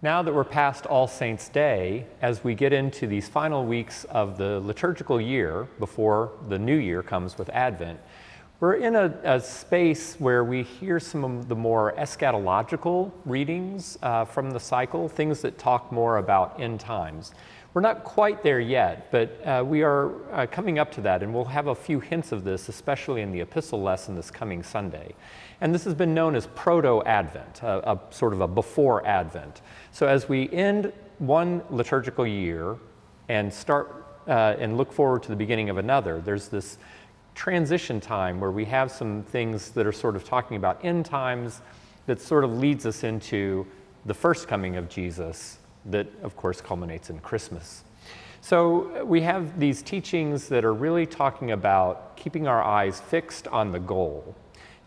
Now that we're past All Saints' Day, as we get into these final weeks of the liturgical year before the new year comes with Advent, we're in a space where we hear some of the more eschatological readings from the cycle, things that talk more about end times. We're not quite there yet, but we are coming up to that, and we'll have a few hints of this, especially in the epistle lesson this coming Sunday. And this has been known as Proto-Advent, a sort of a before Advent. So as we end one liturgical year and start and look forward to the beginning of another, there's this transition time where we have some things that are sort of talking about end times that sort of leads us into the first coming of Jesus that, of course, culminates in Christmas. So we have these teachings that are really talking about keeping our eyes fixed on the goal.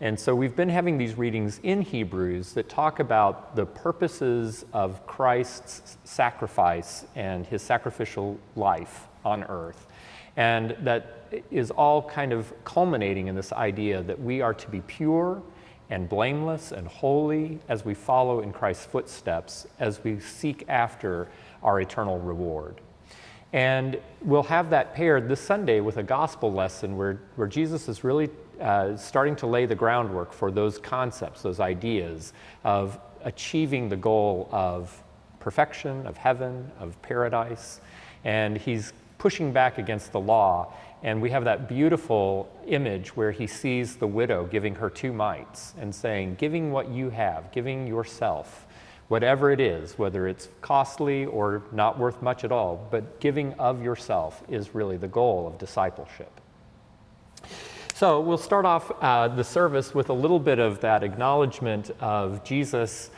And so we've been having these readings in Hebrews that talk about the purposes of Christ's sacrifice and his sacrificial life on earth. And that is all kind of culminating in this idea that we are to be pure and blameless and holy as we follow in Christ's footsteps, as we seek after our eternal reward. And we'll have that paired this Sunday with a gospel lesson where Jesus is really starting to lay the groundwork for those concepts, those ideas of achieving the goal of perfection, of heaven, of paradise. And he's pushing back against the law. And we have that beautiful image where he sees the widow giving her 2 mites and saying, giving what you have, giving yourself, whatever it is, whether it's costly or not worth much at all, but giving of yourself is really the goal of discipleship. So we'll start off the service with a little bit of that acknowledgement of Jesus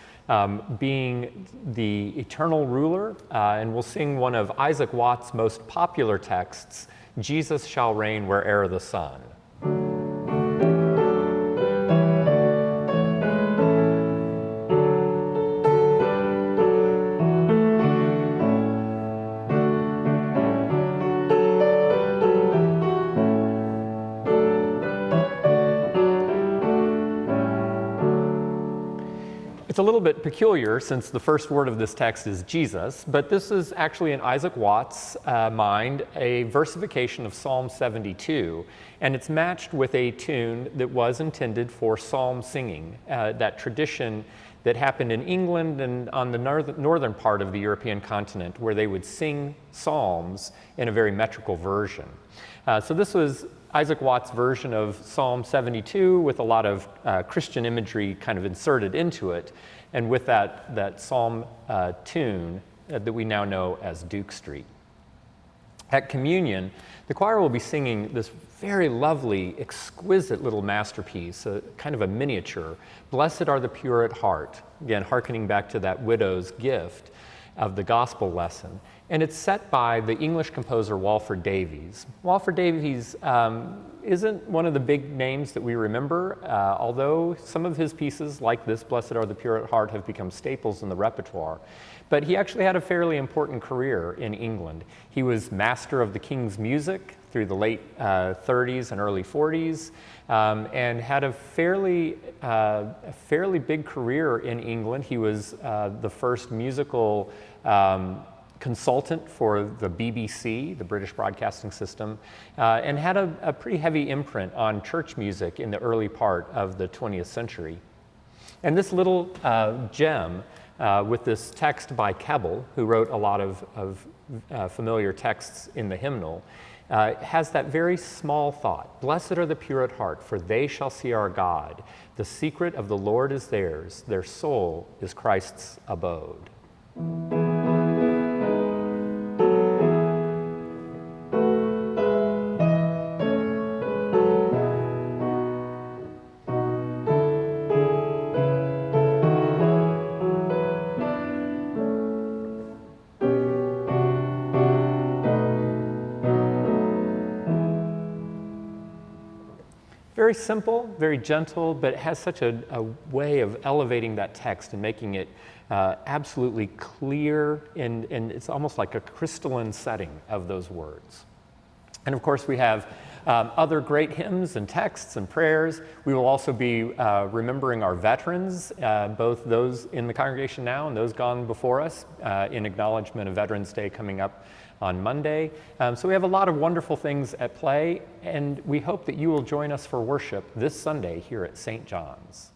being the eternal ruler, and we'll sing one of Isaac Watts' most popular texts, Jesus shall reign where'er the sun. It's a little bit peculiar since the first word of this text is Jesus, but this is actually in Isaac Watts' mind a versification of Psalm 72, and it's matched with a tune that was intended for psalm singing, that tradition that happened in England and on the northern part of the European continent where they would sing psalms in a very metrical version. So this was Isaac Watts' version of Psalm 72 with a lot of Christian imagery kind of inserted into it, and with that psalm tune that we now know as Duke Street. At communion, the choir will be singing this very lovely, exquisite little masterpiece, kind of a miniature, Blessed Are the Pure at Heart, again, hearkening back to that widow's gift of the gospel lesson. And it's set by the English composer Walford Davies. Walford Davies isn't one of the big names that we remember, although some of his pieces, like this, Blessed Are the Pure at Heart, have become staples in the repertoire. But he actually had a fairly important career in England. He was master of the King's music through the late 30s and early 40s, and had a fairly big career in England. He was the first musical consultant for the BBC, the British Broadcasting System, and had a pretty heavy imprint on church music in the early part of the 20th century. And this little gem with this text by Keble, who wrote a lot of familiar texts in the hymnal, has that very small thought. Blessed are the pure at heart, for they shall see our God. The secret of the Lord is theirs. Their soul is Christ's abode. Very simple, very gentle, but it has such a way of elevating that text and making it absolutely clear, and it's almost like a crystalline setting of those words. And of course, we have other great hymns and texts and prayers. We will also be remembering our veterans, both those in the congregation now and those gone before us, in acknowledgement of Veterans Day coming up on Monday. So we have a lot of wonderful things at play, and we hope that you will join us for worship this Sunday here at St. John's.